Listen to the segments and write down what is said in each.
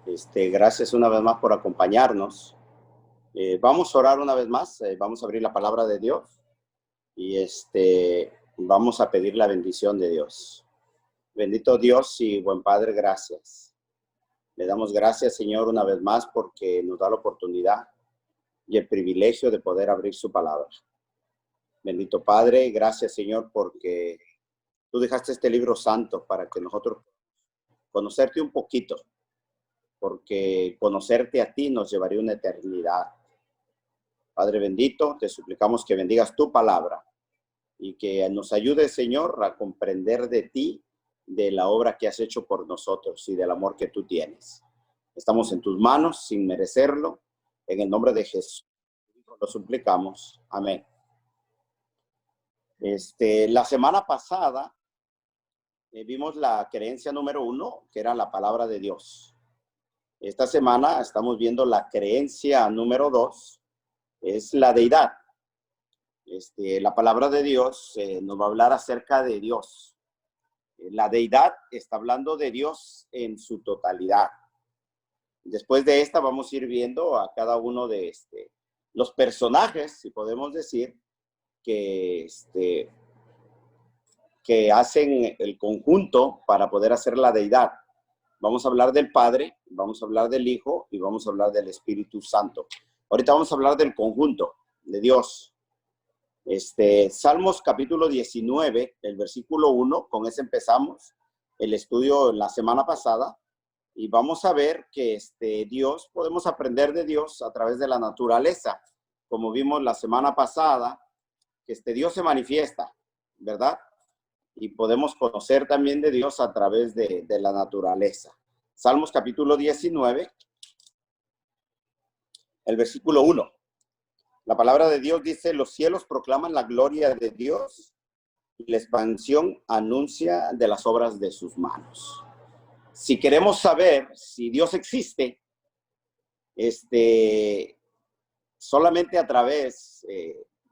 Gracias una vez más por acompañarnos. Vamos a orar una vez más, vamos a abrir la palabra de Dios y vamos a pedir la bendición de Dios. Bendito Dios y buen Padre, gracias. Le damos gracias, Señor, una vez más porque nos da la oportunidad y el privilegio de poder abrir su palabra. Bendito Padre, gracias, Señor, porque tú dejaste este libro santo para que nosotros conocerte un poquito, porque conocerte a ti nos llevaría una eternidad. Padre bendito, te suplicamos que bendigas tu palabra y que nos ayude, Señor, a comprender de ti, de la obra que has hecho por nosotros y del amor que tú tienes. Estamos en tus manos sin merecerlo. En el nombre de Jesús lo suplicamos. Amén. La semana pasada vimos la creencia número 1, que era la palabra de Dios. Esta semana estamos viendo la creencia número 2, es la deidad. La palabra de Dios nos va a hablar acerca de Dios. La deidad está hablando de Dios en su totalidad. Después de esta vamos a ir viendo a cada uno de los personajes, si podemos decir, que hacen el conjunto para poder hacer la deidad. Vamos a hablar del Padre, vamos a hablar del Hijo y vamos a hablar del Espíritu Santo. Ahorita vamos a hablar del conjunto de Dios. Salmos capítulo 19, el versículo 1, con ese empezamos el estudio la semana pasada y vamos a ver que Dios, podemos aprender de Dios a través de la naturaleza, como vimos la semana pasada, que Dios se manifiesta, ¿verdad? Y podemos conocer también de Dios a través de la naturaleza. Salmos capítulo 19, el versículo 1. La palabra de Dios dice: los cielos proclaman la gloria de Dios y la expansión anuncia de las obras de sus manos. Si queremos saber si Dios existe, solamente a través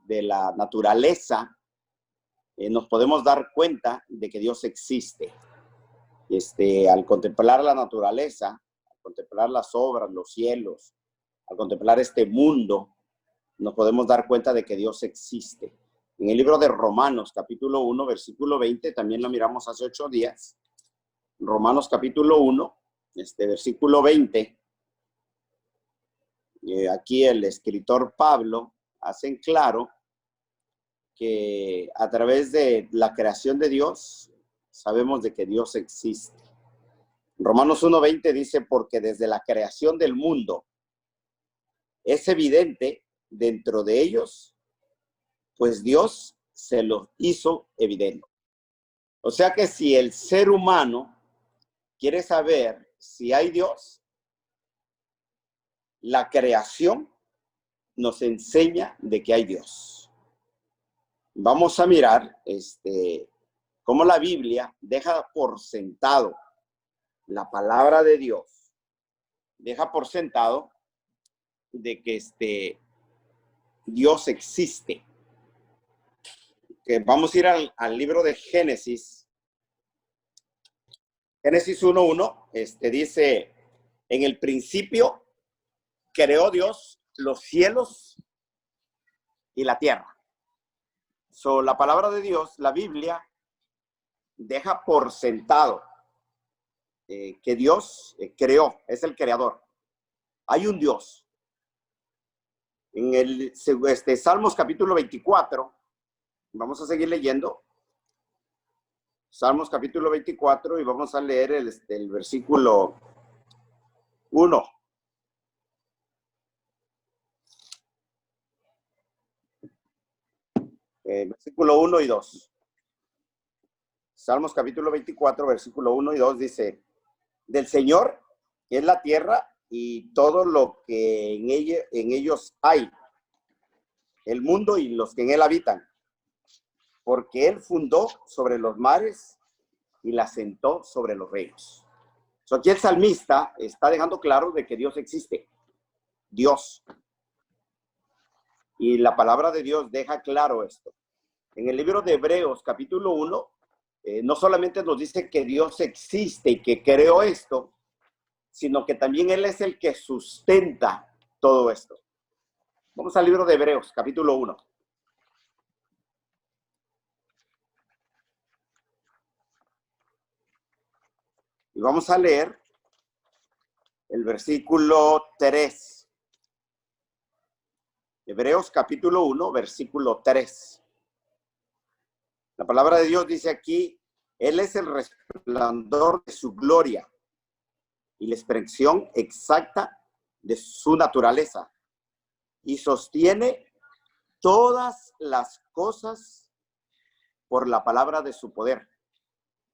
de la naturaleza nos podemos dar cuenta de que Dios existe. Al contemplar la naturaleza, al contemplar las obras, los cielos, al contemplar este mundo, nos podemos dar cuenta de que Dios existe. En el libro de Romanos, capítulo 1, versículo 20, también lo miramos hace 8 días. Romanos, capítulo 1, versículo 20. Aquí el escritor Pablo hace en claro que a través de la creación de Dios, sabemos de que Dios existe. Romanos 1:20 dice: porque desde la creación del mundo es evidente dentro de ellos, pues Dios se los hizo evidente. O sea que si el ser humano quiere saber si hay Dios, la creación nos enseña de que hay Dios. Vamos a mirar cómo la Biblia deja por sentado la palabra de Dios, deja por sentado de que Dios existe. Que vamos a ir al libro de Génesis. Génesis 1:1, dice: en el principio creó Dios los cielos y la tierra. La palabra de Dios, la Biblia, deja por sentado que Dios creó, es el creador. Hay un Dios. En el Salmos capítulo 24, vamos a seguir leyendo. Salmos capítulo 24 y vamos a leer el versículo 1. Versículo 1 y 2. Salmos capítulo 24, versículo 1 y 2 dice: del Señor es la tierra y todo lo que en ellos hay, el mundo y los que en él habitan, porque él fundó sobre los mares y la sentó sobre los ríos. Aquí el salmista está dejando claro de que Dios existe. Dios. Y la palabra de Dios deja claro esto. En el libro de Hebreos, capítulo 1, no solamente nos dice que Dios existe y que creó esto, sino que también Él es el que sustenta todo esto. Vamos al libro de Hebreos, capítulo 1. Y vamos a leer el versículo 3. Hebreos capítulo 1, versículo 3. La palabra de Dios dice aquí, Él es el resplandor de su gloria y la expresión exacta de su naturaleza, y sostiene todas las cosas por la palabra de su poder.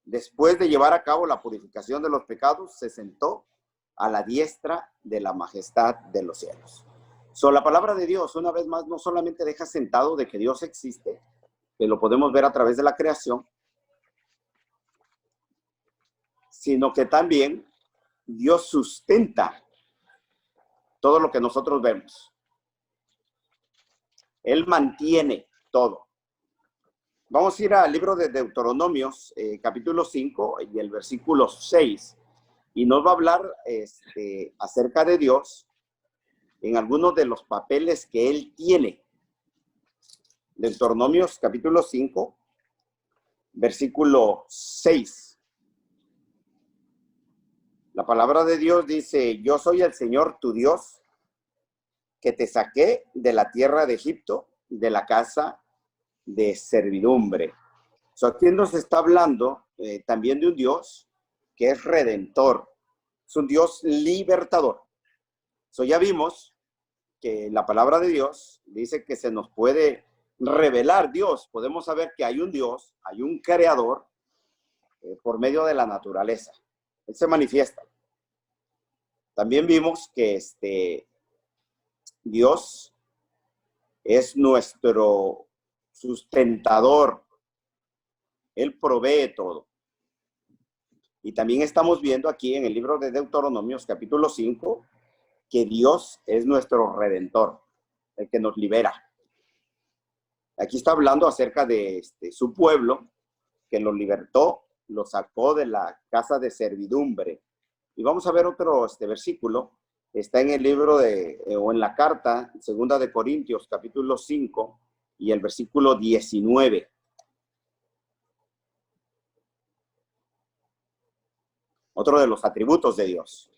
Después de llevar a cabo la purificación de los pecados, se sentó a la diestra de la majestad de los cielos. La palabra de Dios, una vez más, no solamente deja sentado de que Dios existe, que lo podemos ver a través de la creación, sino que también Dios sustenta todo lo que nosotros vemos. Él mantiene todo. Vamos a ir al libro de Deuteronomios, capítulo 5 y el versículo 6, y nos va a hablar acerca de Dios en algunos de los papeles que Él tiene. Deuteronomios, capítulo 5, versículo 6. La palabra de Dios dice, yo soy el Señor tu Dios, que te saqué de la tierra de Egipto, de la casa de servidumbre. Aquí nos está hablando también de un Dios que es redentor, es un Dios libertador. Ya vimos que la palabra de Dios dice que se nos puede revelar Dios, podemos saber que hay un Dios, hay un creador por medio de la naturaleza. Él se manifiesta. También vimos que Dios es nuestro sustentador. Él provee todo. Y también estamos viendo aquí en el libro de Deuteronomios, capítulo 5, que Dios es nuestro redentor, el que nos libera. Aquí está hablando acerca de su pueblo, que lo libertó, lo sacó de la casa de servidumbre. Y vamos a ver otro versículo. Está en el libro o en la carta, segunda de Corintios, capítulo 5, y el versículo 19. Otro de los atributos de Dios.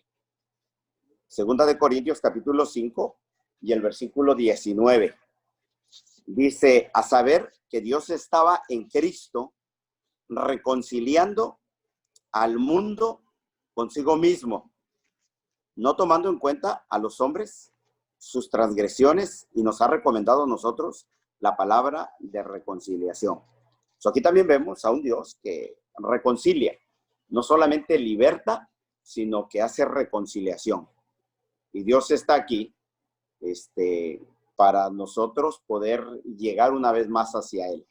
Segunda de Corintios, capítulo 5, y el versículo 19. Dice, a saber que Dios estaba en Cristo, reconciliando al mundo consigo mismo, no tomando en cuenta a los hombres sus transgresiones, y nos ha recomendado a nosotros la palabra de reconciliación. Aquí también vemos a un Dios que reconcilia, no solamente liberta, sino que hace reconciliación. Y Dios está aquí para nosotros poder llegar una vez más hacia Él.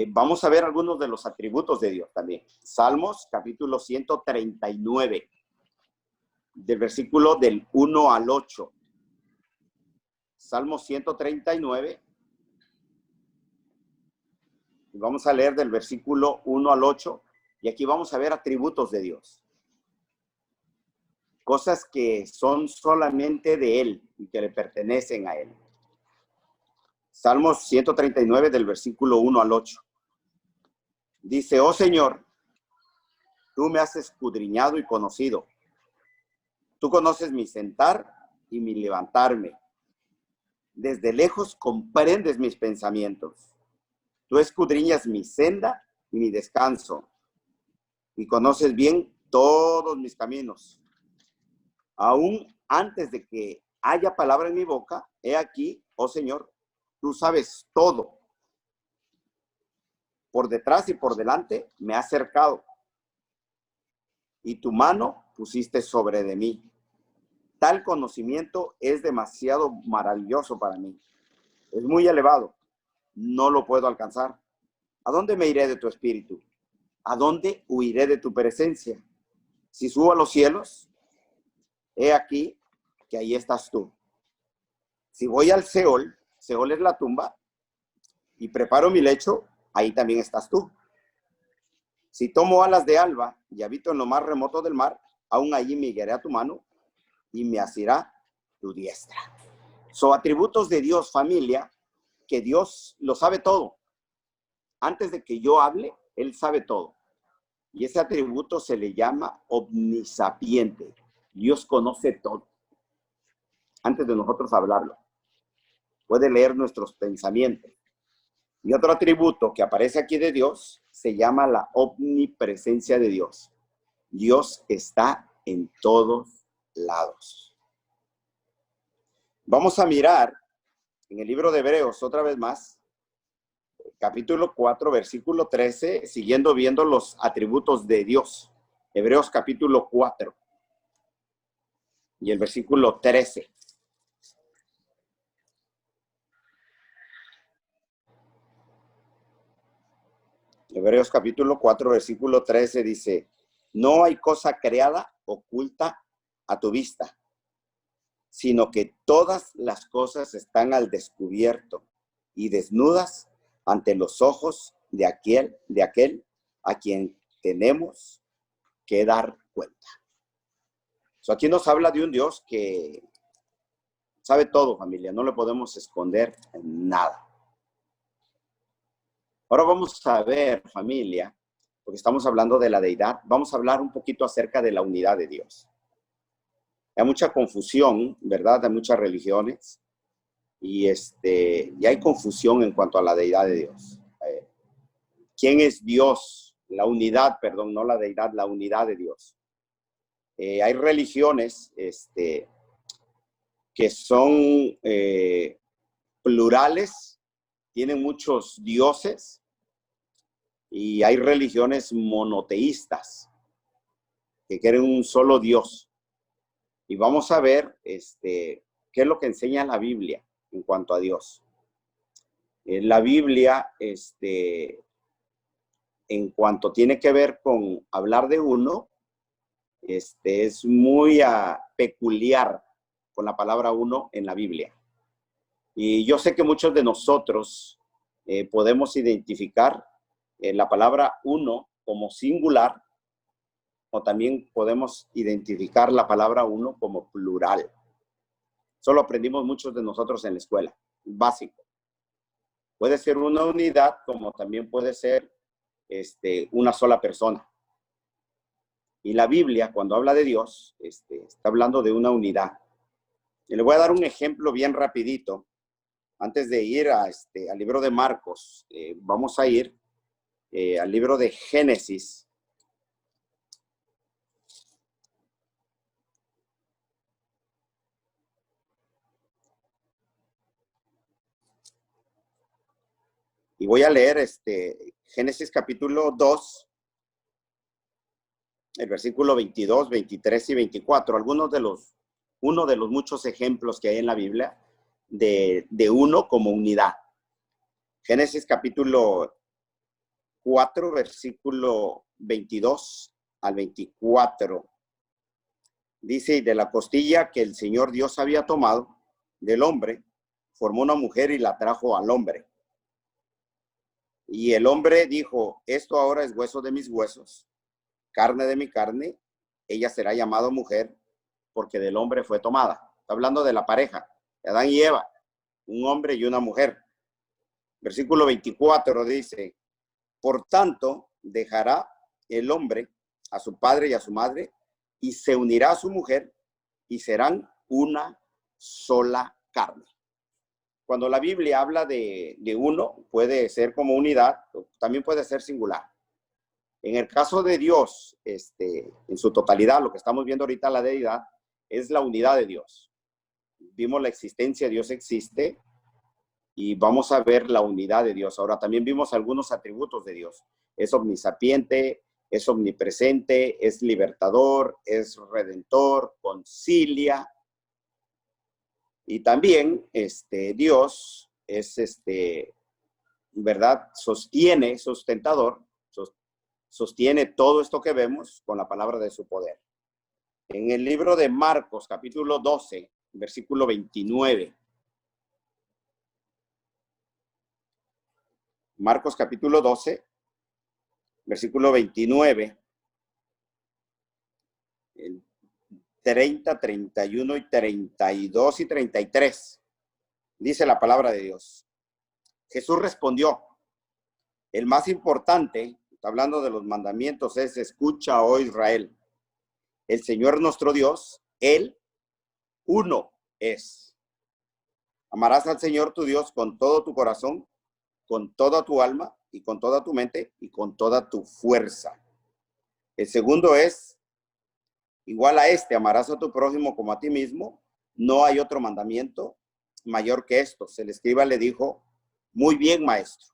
Vamos a ver algunos de los atributos de Dios también. Salmos, capítulo 139, del versículo del 1 al 8. Salmos 139. Vamos a leer del versículo 1 al 8. Y aquí vamos a ver atributos de Dios. Cosas que son solamente de Él y que le pertenecen a Él. Salmos 139 del versículo 1 al 8. Dice, oh Señor, tú me has escudriñado y conocido. Tú conoces mi sentar y mi levantarme. Desde lejos comprendes mis pensamientos. Tú escudriñas mi senda y mi descanso. Y conoces bien todos mis caminos. Aún antes de que haya palabra en mi boca, he aquí, oh Señor, tú sabes todo. Por detrás y por delante me has cercado. Y tu mano pusiste sobre de mí. Tal conocimiento es demasiado maravilloso para mí. Es muy elevado. No lo puedo alcanzar. ¿A dónde me iré de tu espíritu? ¿A dónde huiré de tu presencia? Si subo a los cielos, he aquí que ahí estás tú. Si voy al Seol, Seol es la tumba, y preparo mi lecho, ahí también estás tú. Si tomo alas de alba y habito en lo más remoto del mar, aún allí me guiaré a tu mano y me asirá tu diestra. Son atributos de Dios, familia, que Dios lo sabe todo. Antes de que yo hable, Él sabe todo. Y ese atributo se le llama omnisapiente. Dios conoce todo. Antes de nosotros hablarlo. Puede leer nuestros pensamientos. Y otro atributo que aparece aquí de Dios se llama la omnipresencia de Dios. Dios está en todos lados. Vamos a mirar en el libro de Hebreos otra vez más, capítulo 4, versículo 13, siguiendo viendo los atributos de Dios. Hebreos capítulo 4 y el versículo 13. Hebreos capítulo 4, versículo 13 dice, no hay cosa creada oculta a tu vista, sino que todas las cosas están al descubierto y desnudas ante los ojos de aquel a quien tenemos que dar cuenta. Aquí nos habla de un Dios que sabe todo, familia, no le podemos esconder nada. Ahora vamos a ver, familia, porque estamos hablando de la deidad, vamos a hablar un poquito acerca de la unidad de Dios. Hay mucha confusión, ¿verdad? Hay muchas religiones y hay confusión en cuanto a la deidad de Dios. ¿Quién es Dios? La unidad, perdón, no la deidad, la unidad de Dios. Hay religiones que son plurales, tienen muchos dioses, y hay religiones monoteístas que quieren un solo Dios. Y vamos a ver qué es lo que enseña la Biblia en cuanto a Dios. La Biblia, en cuanto tiene que ver con hablar de uno, es muy peculiar con la palabra uno en la Biblia. Y yo sé que muchos de nosotros podemos identificar la palabra uno como singular, o también podemos identificar la palabra uno como plural. Solo aprendimos muchos de nosotros en la escuela, básico. Puede ser una unidad, como también puede ser una sola persona. Y la Biblia, cuando habla de Dios, está hablando de una unidad. Y le voy a dar un ejemplo bien rapidito. Antes de ir al libro de Marcos, vamos a ir al libro de Génesis. Y voy a leer Génesis capítulo 2, el versículo 22, 23 y 24. Uno de los muchos ejemplos que hay en la Biblia de uno como unidad. Génesis capítulo 4, versículo 22 al 24. Dice, y de la costilla que el Señor Dios había tomado del hombre, formó una mujer y la trajo al hombre. Y el hombre dijo, esto ahora es hueso de mis huesos, carne de mi carne, ella será llamada mujer, porque del hombre fue tomada. Está hablando de la pareja, Adán y Eva, un hombre y una mujer. Versículo 24 dice, por tanto, dejará el hombre a su padre y a su madre, y se unirá a su mujer, y serán una sola carne. Cuando la Biblia habla de uno, puede ser como unidad, también puede ser singular. En el caso de Dios, en su totalidad, lo que estamos viendo ahorita, la deidad, es la unidad de Dios. Vimos la existencia, Dios existe, y vamos a ver la unidad de Dios. Ahora también vimos algunos atributos de Dios. Es omnisapiente, es omnipresente, es libertador, es redentor, concilia. Y también Dios es, ¿verdad? Sostiene, sustentador, sostiene todo esto que vemos con la palabra de su poder. En el libro de Marcos, capítulo 12, versículo 29. Marcos, capítulo 12, versículo 29. 30, 31 y 32 y 33. Dice la palabra de Dios. Jesús respondió, el más importante, está hablando de los mandamientos, es escucha, oh Israel. El Señor nuestro Dios, Él uno es. Amarás al Señor tu Dios con todo tu corazón, con toda tu alma y con toda tu mente y con toda tu fuerza. El segundo es igual a este, amarás a tu prójimo como a ti mismo. No hay otro mandamiento mayor que estos. El escriba le dijo, muy bien, maestro.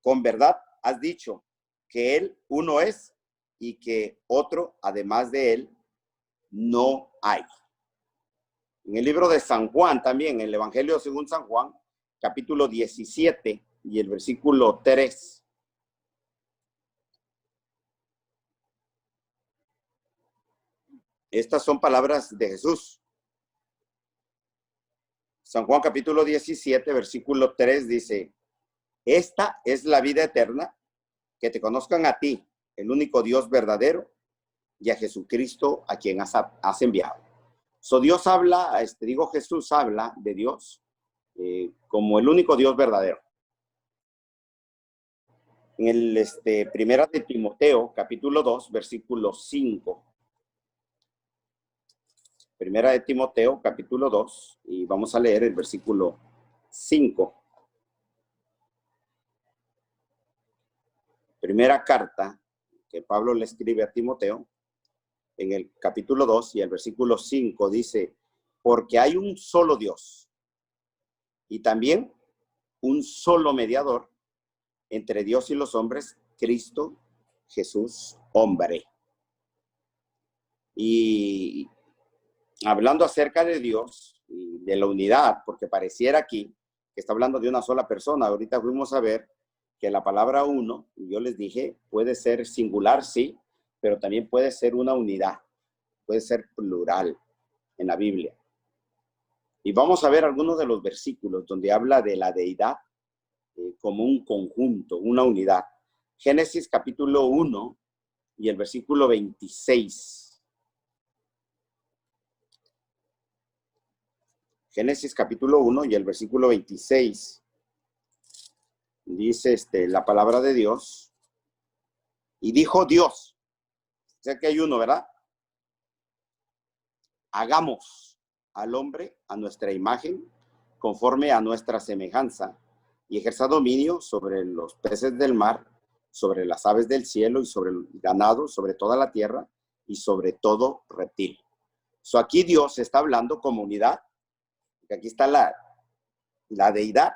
Con verdad has dicho que Él uno es y que otro, además de Él, no hay. En el libro de San Juan también, en el Evangelio según San Juan, capítulo 17 y el versículo 3. Estas son palabras de Jesús. San Juan capítulo 17, versículo 3 dice, esta es la vida eterna, que te conozcan a ti, el único Dios verdadero, y a Jesucristo a quien has enviado. So Dios habla, Jesús habla de Dios como el único Dios verdadero. En el primera de Timoteo, capítulo 2, versículo 5. Primera de Timoteo, capítulo 2, y vamos a leer el versículo 5. Primera carta que Pablo le escribe a Timoteo, en el capítulo 2 y el versículo 5 dice, porque hay un solo Dios y también un solo mediador entre Dios y los hombres, Cristo Jesús, hombre. Y hablando acerca de Dios y de la unidad, porque pareciera aquí que está hablando de una sola persona. Ahorita fuimos a ver que la palabra uno, yo les dije, puede ser singular, sí, pero también puede ser una unidad, puede ser plural en la Biblia. Y vamos a ver algunos de los versículos donde habla de la deidad como un conjunto, una unidad. Génesis capítulo 1 y el versículo 26. Génesis capítulo 1 y el versículo 26. Dice la palabra de Dios. Y dijo Dios, o sea que hay uno, ¿verdad? Hagamos al hombre a nuestra imagen, conforme a nuestra semejanza, y ejerza dominio sobre los peces del mar, sobre las aves del cielo y sobre el ganado, sobre toda la tierra y sobre todo reptil. So aquí Dios está hablando como unidad, porque aquí está la deidad,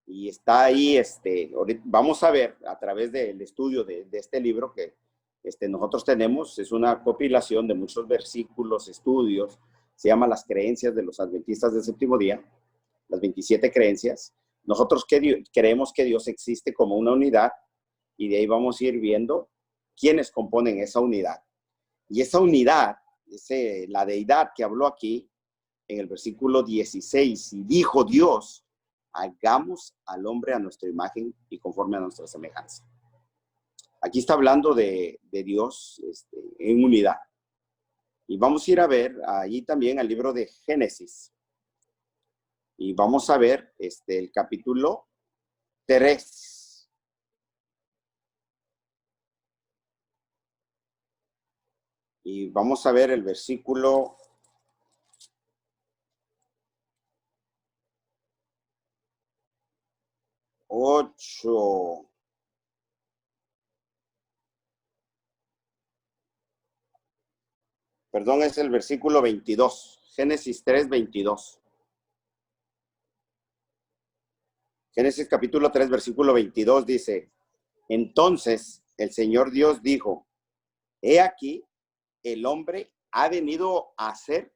y está ahí, vamos a ver a través del estudio de este libro que nosotros tenemos, es una compilación de muchos versículos, estudios, se llama Las creencias de los adventistas del séptimo día, las 27 creencias. Nosotros creemos que Dios existe como una unidad y de ahí vamos a ir viendo quiénes componen esa unidad. Y esa unidad, la deidad que habló aquí en el versículo 16, y dijo Dios, hagamos al hombre a nuestra imagen y conforme a nuestra semejanza. Aquí está hablando de Dios en unidad. Y vamos a ir a ver allí también al libro de Génesis. Y vamos a ver el capítulo 3. Y vamos a ver el versículo 8. Perdón, es el versículo 22. Génesis 3, 22. Génesis capítulo 3, versículo 22 dice, entonces el Señor Dios dijo, he aquí, el hombre ha venido a ser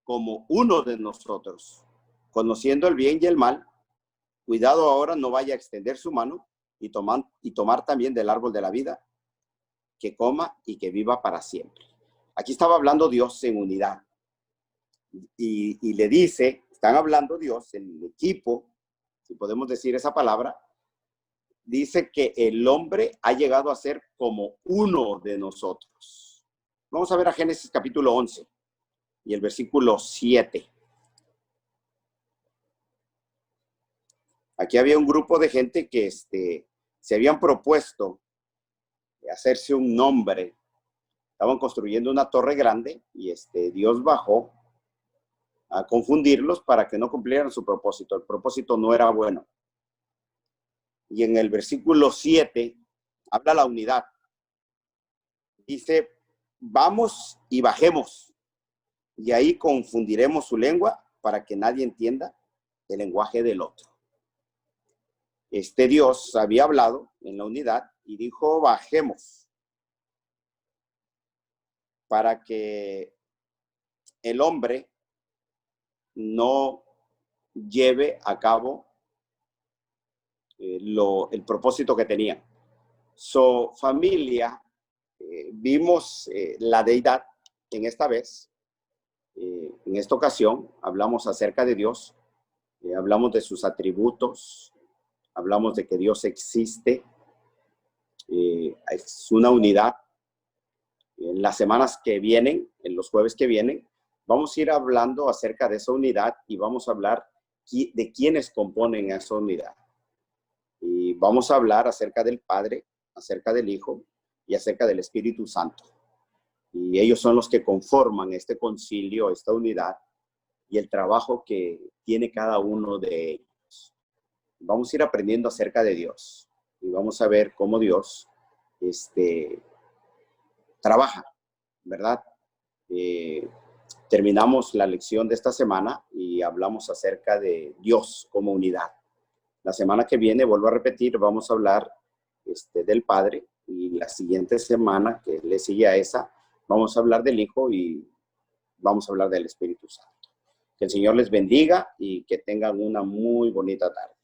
como uno de nosotros, conociendo el bien y el mal. Cuidado ahora no vaya a extender su mano y tomar también del árbol de la vida, que coma y que viva para siempre. Aquí estaba hablando Dios en unidad. Y le dice, están hablando Dios, el equipo, si podemos decir esa palabra, dice que el hombre ha llegado a ser como uno de nosotros. Vamos a ver a Génesis capítulo 11 y el versículo 7. Aquí había un grupo de gente que se habían propuesto hacerse un nombre. Estaban construyendo una torre grande y Dios bajó a confundirlos para que no cumplieran su propósito. El propósito no era bueno. Y en el versículo 7 habla la unidad. Dice, vamos y bajemos, y ahí confundiremos su lengua para que nadie entienda el lenguaje del otro. Dios había hablado en la unidad y dijo, bajemos, para que el hombre no lleve a cabo el propósito que tenía. Su familia, vimos la deidad en esta vez. En esta ocasión hablamos acerca de Dios, hablamos de sus atributos, hablamos de que Dios existe, es una unidad. En las semanas que vienen, en los jueves que vienen, vamos a ir hablando acerca de esa unidad y vamos a hablar de quiénes componen esa unidad. Y vamos a hablar acerca del Padre, acerca del Hijo y acerca del Espíritu Santo. Y ellos son los que conforman este concilio, esta unidad y el trabajo que tiene cada uno de ellos. Vamos a ir aprendiendo acerca de Dios y vamos a ver cómo Dios trabaja, ¿verdad? Terminamos la lección de esta semana y hablamos acerca de Dios como unidad. La semana que viene, vuelvo a repetir, vamos a hablar del Padre, y la siguiente semana que le sigue a esa, vamos a hablar del Hijo y vamos a hablar del Espíritu Santo. Que el Señor les bendiga y que tengan una muy bonita tarde.